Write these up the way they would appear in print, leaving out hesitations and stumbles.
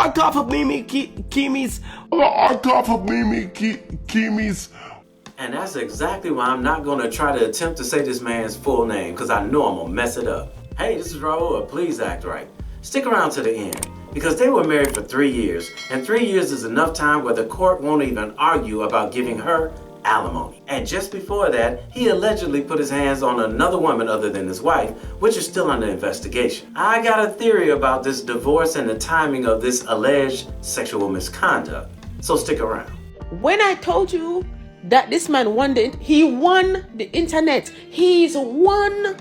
Achraf Hakimi's. And that's exactly why I'm not going to try to attempt to say this man's full name, because I know I'm going to mess it up. Hey, this is Raulh, please act right. Stick around to the end, because they were married for 3 years, and 3 years is enough time where the court won't even argue about giving her alimony. And just before that, he allegedly put his hands on another woman other than his wife, which is still under investigation. I got a theory about this divorce and the timing of this alleged sexual misconduct, so stick around. When I told you that this man won he won the internet. He's won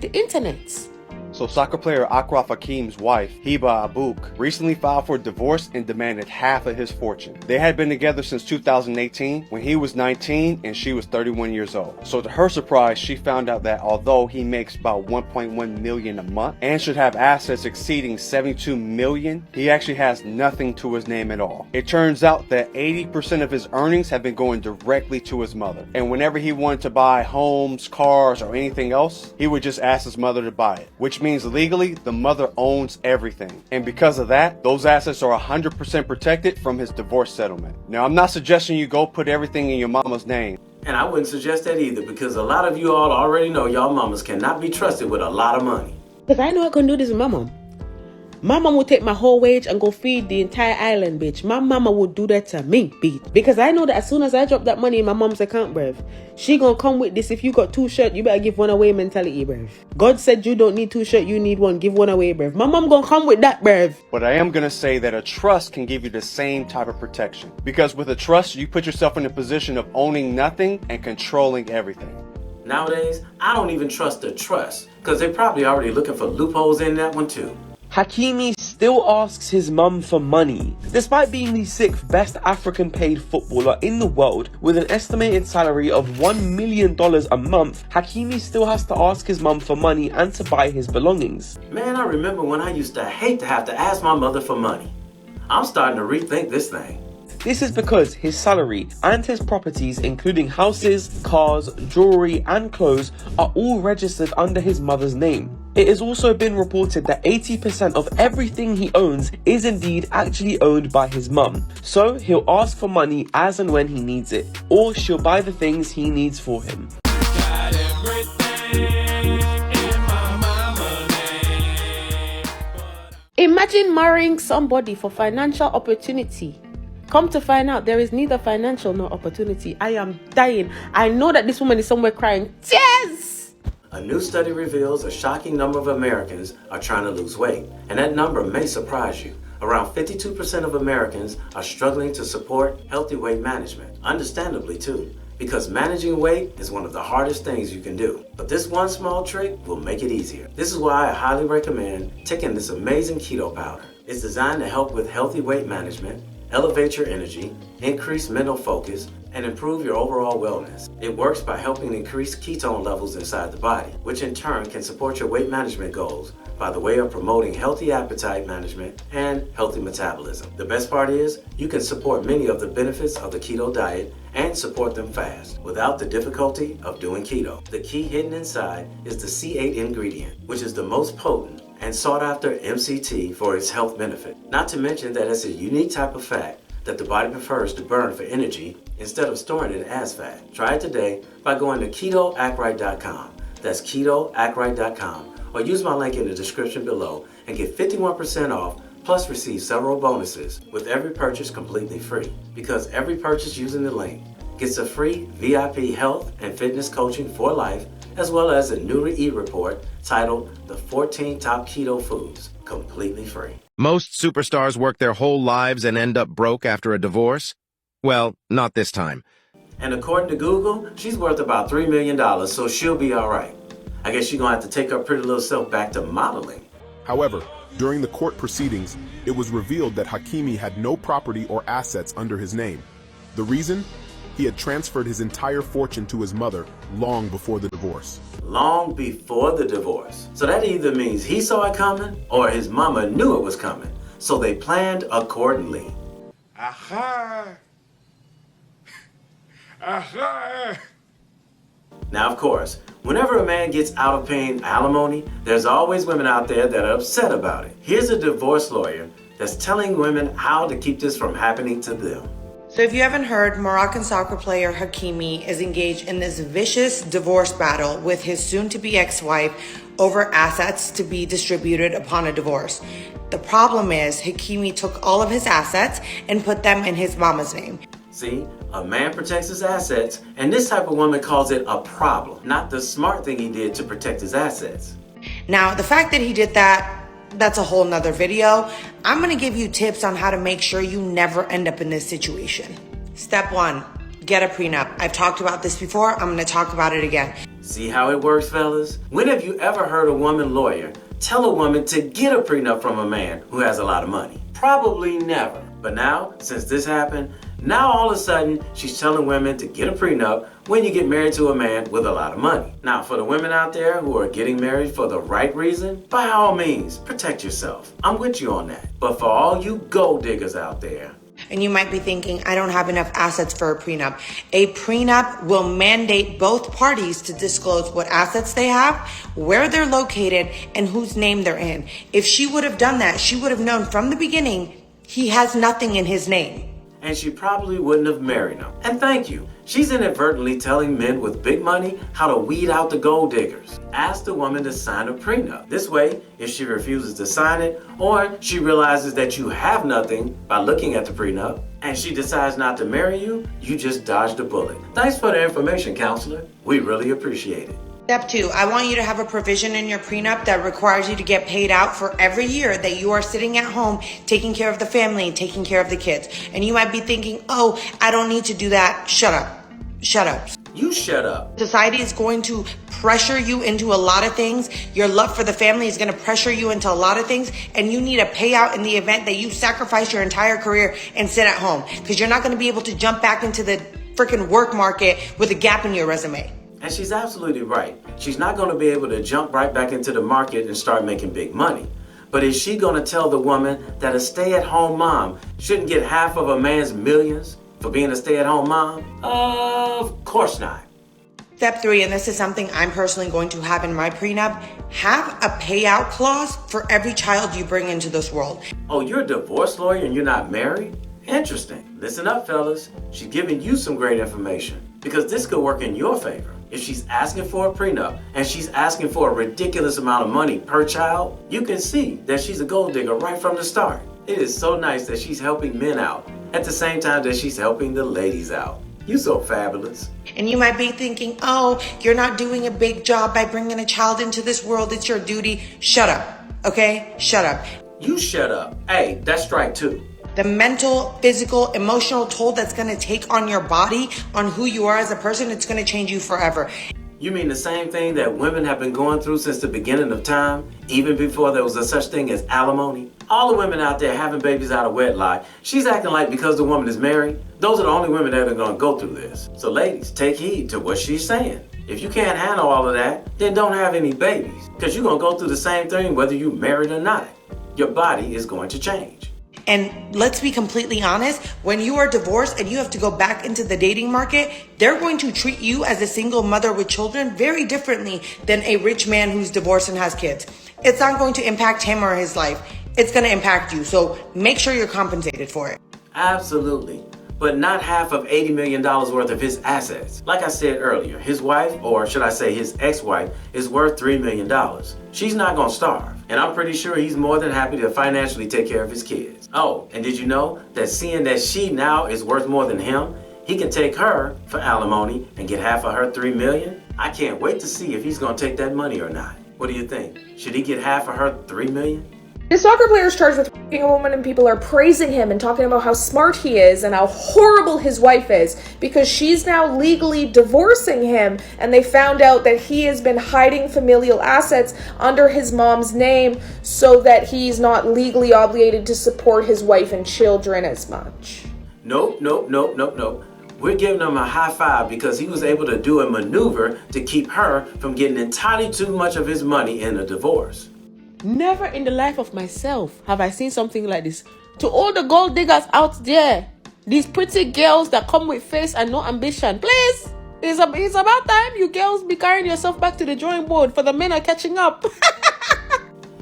the internet. So soccer player Achraf Hakimi's wife, Hiba Abouk, recently filed for divorce and demanded half of his fortune. They had been together since 2018 when he was 19 and she was 31 years old. So to her surprise, she found out that although he makes about 1.1 million a month and should have assets exceeding 72 million, he actually has nothing to his name at all. It turns out that 80% of his earnings have been going directly to his mother. And whenever he wanted to buy homes, cars, or anything else, he would just ask his mother to buy it, which means legally the mother owns everything, and because of that, those assets are 100% protected from his divorce settlement. Now, I'm not suggesting you go put everything in your mama's name, and I wouldn't suggest that either, because a lot of you all already know y'all mamas cannot be trusted with a lot of money. Because I know I can do this with my mom. My mom would take my whole wage and go feed the entire island, bitch. My mama would do that to me, bitch. Because I know that as soon as I drop that money in my mom's account, bruv, she gonna come with this, if you got 2 shirts, you better give 1 away mentality, bruv. God said you don't need 2 shirts, you need 1. Give 1 away, bruv. My mom gonna come with that, bruv. But I am gonna say that a trust can give you the same type of protection. Because with a trust, you put yourself in a position of owning nothing and controlling everything. Nowadays, I don't even trust the trust, because they're probably already looking for loopholes in that one too. Hakimi still asks his mum for money. Despite being the 6th best African paid footballer in the world with an estimated salary of $1 million a month, Hakimi still has to ask his mum for money and to buy his belongings. Man, I remember when I used to hate to have to ask my mother for money. I'm starting to rethink this thing. This is because his salary and his properties, including houses, cars, jewelry and clothes, are all registered under his mother's name. It has also been reported that 80% of everything he owns is indeed actually owned by his mum. So he'll ask for money as and when he needs it, or she'll buy the things he needs for him. Imagine marrying somebody for financial opportunity. Come to find out, there is neither financial nor opportunity. I am dying. I know that this woman is somewhere crying tears. A new study reveals a shocking number of Americans are trying to lose weight, and that number may surprise you. Around 52% of Americans are struggling to support healthy weight management, understandably too, because managing weight is one of the hardest things you can do. But this one small trick will make it easier. This is why I highly recommend taking this amazing keto powder. It's designed to help with healthy weight management, elevate your energy, increase mental focus, and improve your overall wellness. It works by helping increase ketone levels inside the body, which in turn can support your weight management goals by the way of promoting healthy appetite management and healthy metabolism. The best part is, you can support many of the benefits of the keto diet and support them fast without the difficulty of doing keto. The key hidden inside is the C8 ingredient, which is the most potent and sought after MCT for its health benefit. Not to mention that it's a unique type of fat that the body prefers to burn for energy instead of storing it as fat. Try it today by going to ketoachrite.com. That's ketoachrite.com, or use my link in the description below and get 51% off, plus receive several bonuses with every purchase completely free. Because every purchase using the link gets a free VIP health and fitness coaching for life, as well as a new e-report titled The 14 Top Keto Foods, completely free. Most superstars work their whole lives and end up broke after a divorce? Well, not this time. And according to Google, she's worth about $3 million, so she'll be all right. I guess she's gonna have to take her pretty little self back to modeling. However, during the court proceedings, it was revealed that Hakimi had no property or assets under his name. The reason? He had transferred his entire fortune to his mother long before the divorce. Long before the divorce. So that either means he saw it coming or his mama knew it was coming. So they planned accordingly. Aha! Aha! Now, of course, whenever a man gets out of paying alimony, there's always women out there that are upset about it. Here's a divorce lawyer that's telling women how to keep this from happening to them. So if you haven't heard, Moroccan soccer player Hakimi is engaged in this vicious divorce battle with his soon-to-be ex-wife over assets to be distributed upon a divorce. The problem is Hakimi took all of his assets and put them in his mama's name. See, a man protects his assets, and this type of woman calls it a problem, not the smart thing he did to protect his assets. Now, the fact that he did that's a whole nother video. I'm gonna give you tips on how to make sure you never end up in this situation. Step 1, get a prenup. I've talked about this before, I'm gonna talk about it again. See how it works, fellas? When have you ever heard a woman lawyer tell a woman to get a prenup from a man who has a lot of money? Probably never. But now, since this happened, now all of a sudden she's telling women to get a prenup when you get married to a man with a lot of money. Now, for the women out there who are getting married for the right reason, by all means, protect yourself. I'm with you on that. But for all you gold diggers out there, And you might be thinking, I don't have enough assets for a prenup. A prenup will mandate both parties to disclose what assets they have, where they're located, and whose name they're in. If she would have done that, she would have known from the beginning he has nothing in his name. and she probably wouldn't have married him. And thank you. She's inadvertently telling men with big money how to weed out the gold diggers. Ask the woman to sign a prenup. This way, if she refuses to sign it, or she realizes that you have nothing by looking at the prenup, and she decides not to marry you, you just dodged a bullet. Thanks for the information, counselor. We really appreciate it. Step 2, I want you to have a provision in your prenup that requires you to get paid out for every year that you are sitting at home taking care of the family, taking care of the kids. And you might be thinking, oh, I don't need to do that. Shut up. Shut up. You shut up. Society is going to pressure you into a lot of things. Your love for the family is going to pressure you into a lot of things. And you need a payout in the event that you sacrifice your entire career and sit at home. Because you're not going to be able to jump back into the freaking work market with a gap in your resume. And she's absolutely right. She's not going to be able to jump right back into the market and start making big money. But is she going to tell the woman that a stay-at-home mom shouldn't get half of a man's millions for being a stay-at-home mom? Of course not. Step 3, and this is something I'm personally going to have in my prenup, have a payout clause for every child you bring into this world. Oh, you're a divorce lawyer and you're not married? Interesting. Listen up, fellas. She's giving you some great information because this could work in your favor. If she's asking for a prenup and she's asking for a ridiculous amount of money per child, you can see that she's a gold digger right from the start. It is so nice that she's helping men out at the same time that she's helping the ladies out. You so fabulous. And you might be thinking, oh, you're not doing a big job by bringing a child into this world. It's your duty. Shut up. Okay? Shut up. You shut up. Hey, that's strike 2. The mental, physical, emotional toll that's going to take on your body, on who you are as a person, it's going to change you forever. You mean the same thing that women have been going through since the beginning of time, even before there was a such thing as alimony? All the women out there having babies out of wedlock, she's acting like because the woman is married, those are the only women that are going to go through this. So ladies, take heed to what she's saying. If you can't handle all of that, then don't have any babies, because you're going to go through the same thing whether you're married or not. Your body is going to change. And let's be completely honest, when you are divorced and you have to go back into the dating market, they're going to treat you as a single mother with children very differently than a rich man who's divorced and has kids. It's not going to impact him or his life. It's going to impact you. So make sure you're compensated for it. Absolutely. But not half of $80 million worth of his assets. Like I said earlier, his wife, or should I say his ex-wife, is worth $3 million. She's not gonna starve. And I'm pretty sure he's more than happy to financially take care of his kids. Oh, and did you know that seeing that she now is worth more than him, he can take her for alimony and get half of her $3 million? I can't wait to see if he's gonna take that money or not. What do you think? Should he get half of her $3 million? This soccer player is charged with raping a woman, and people are praising him and talking about how smart he is and how horrible his wife is because she's now legally divorcing him, and they found out that he has been hiding familial assets under his mom's name so that he's not legally obligated to support his wife and children as much. Nope. We're giving him a high five because he was able to do a maneuver to keep her from getting entirely too much of his money in a divorce. Never in the life of myself have I seen something like this. To all the gold diggers out there, these pretty girls that come with face and no ambition, please, it's about time you girls be carrying yourself back to the drawing board, for the men are catching up.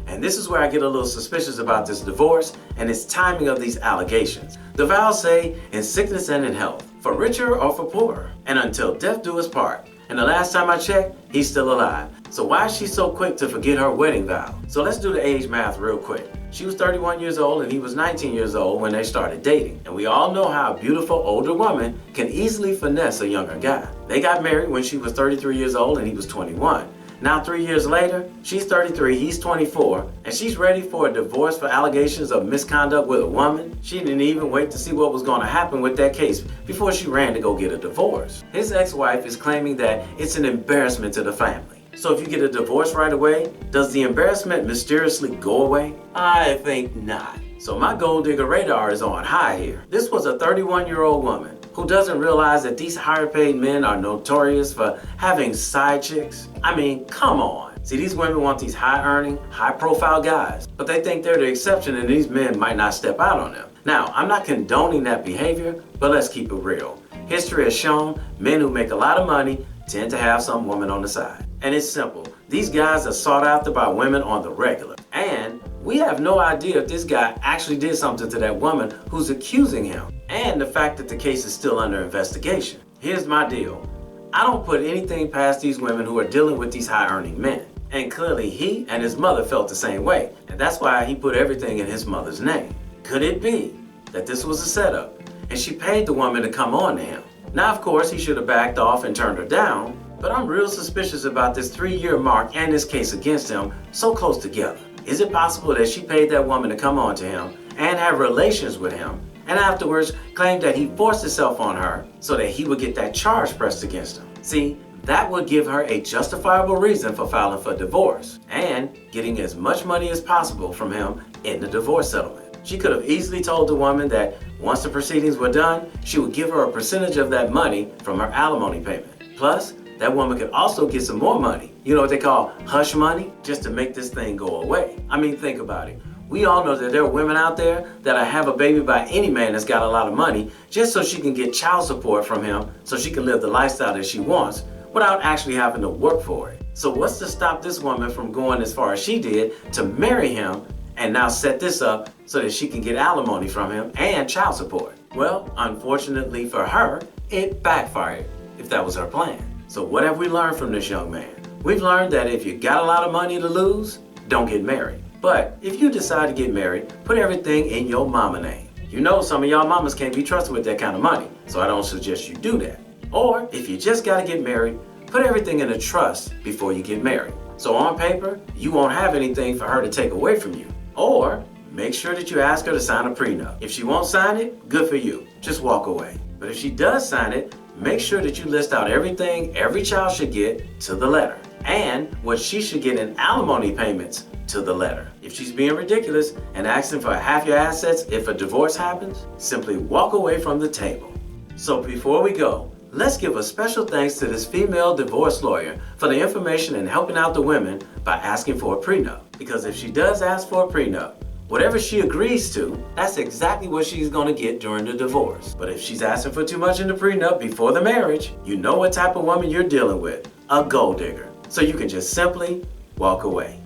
And this is where I get a little suspicious about this divorce and its timing of these allegations. The vows say, in sickness and in health, for richer or for poorer, and until death do us part. And the last time I checked, he's still alive. So why is she so quick to forget her wedding vow? So let's do the age math real quick. She was 31 years old and he was 19 years old when they started dating. And we all know how a beautiful older woman can easily finesse a younger guy. They got married when she was 33 years old and he was 21. Now 3 years later, she's 33, he's 24, and she's ready for a divorce for allegations of misconduct with a woman. She didn't even wait to see what was going to happen with that case before she ran to go get a divorce. His ex-wife is claiming that it's an embarrassment to the family. So if you get a divorce right away, does the embarrassment mysteriously go away? I think not. So my gold digger radar is on high here. This was a 31-year-old woman who doesn't realize that these higher paid men are notorious for having side chicks. I mean, come on. See, these women want these high earning, high profile guys, but they think they're the exception and these men might not step out on them. Now, I'm not condoning that behavior, but let's keep it real. History has shown men who make a lot of money tend to have some woman on the side. And it's simple. These guys are sought after by women on the regular. And we have no idea if this guy actually did something to that woman who's accusing him. And the fact that the case is still under investigation. Here's my deal. I don't put anything past these women who are dealing with these high-earning men. And clearly he and his mother felt the same way. And that's why he put everything in his mother's name. Could it be that this was a setup and she paid the woman to come on to him? Now, of course, he should have backed off and turned her down, but I'm real suspicious about this 3-year mark and this case against him so close together. Is it possible that she paid that woman to come on to him and have relations with him, and afterwards claimed that he forced himself on her so that he would get that charge pressed against him? See, that would give her a justifiable reason for filing for divorce and getting as much money as possible from him in the divorce settlement. She could have easily told the woman that once the proceedings were done, she would give her a percentage of that money from her alimony payment. Plus, that woman could also get some more money. You know what they call hush money? Just to make this thing go away. I mean, think about it. We all know that there are women out there that'll have a baby by any man that's got a lot of money just so she can get child support from him so she can live the lifestyle that she wants without actually having to work for it. So what's to stop this woman from going as far as she did to marry him and now set this up so that she can get alimony from him and child support? Well, unfortunately for her, it backfired if that was her plan. So what have we learned from this young man? We've learned that if you got a lot of money to lose, don't get married. But if you decide to get married, put everything in your mama name. You know some of y'all mamas can't be trusted with that kind of money, so I don't suggest you do that. Or if you just gotta get married, put everything in a trust before you get married. So on paper, you won't have anything for her to take away from you. Or make sure that you ask her to sign a prenup. If she won't sign it, good for you. Just walk away. But if she does sign it, make sure that you list out everything every child should get to the letter, and what she should get in alimony payments to the letter. If she's being ridiculous and asking for half your assets if a divorce happens, simply walk away from the table. So before we go, let's give a special thanks to this female divorce lawyer for the information and helping out the women by asking for a prenup. Because if she does ask for a prenup, whatever she agrees to, that's exactly what she's going to get during the divorce. But if she's asking for too much in the prenup before the marriage, you know what type of woman you're dealing with, a gold digger. So you can just simply walk away.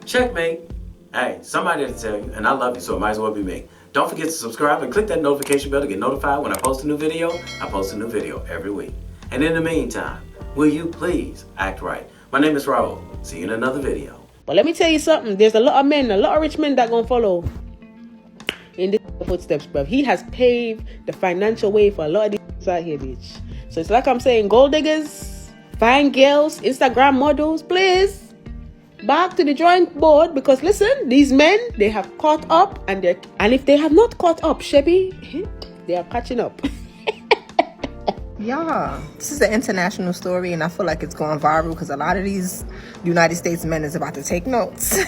Checkmate. Hey, somebody had to tell you, and I love you, so it might as well be me. Don't forget to subscribe and click that notification bell to get notified when I post a new video. I post a new video every week. And in the meantime, will you please act right? My name is Raulh. See you in another video. But let me tell you something. There's a lot of men, a lot of rich men that gonna follow in this footsteps, bruv. He has paved the financial way for a lot of these out here, bitch. So it's like I'm saying, gold diggers, fine girls, Instagram models, please back to the drawing board, because listen, these men, they have caught up, and if they have not caught up, Shebi, they are catching up. Yeah, this is an international story, and I feel like it's going viral because a lot of these United States men is about to take notes.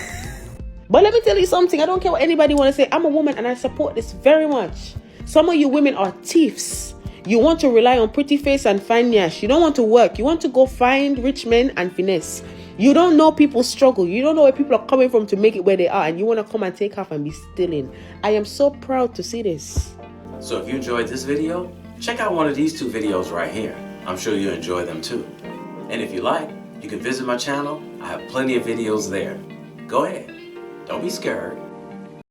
But let me tell you something. I don't care what anybody want to say. I'm a woman and I support this very much. Some of you women are thieves. You want to rely on pretty face and fine yash. You don't want to work. You want to go find rich men and finesse. You don't know people's struggle. You don't know where people are coming from to make it where they are, and you want to come and take half and be stealing. I am so proud to see this. So if you enjoyed this video, check out one of these 2 videos right here. I'm sure you'll enjoy them too. And if you like, you can visit my channel. I have plenty of videos there. Go ahead. Don't be scared.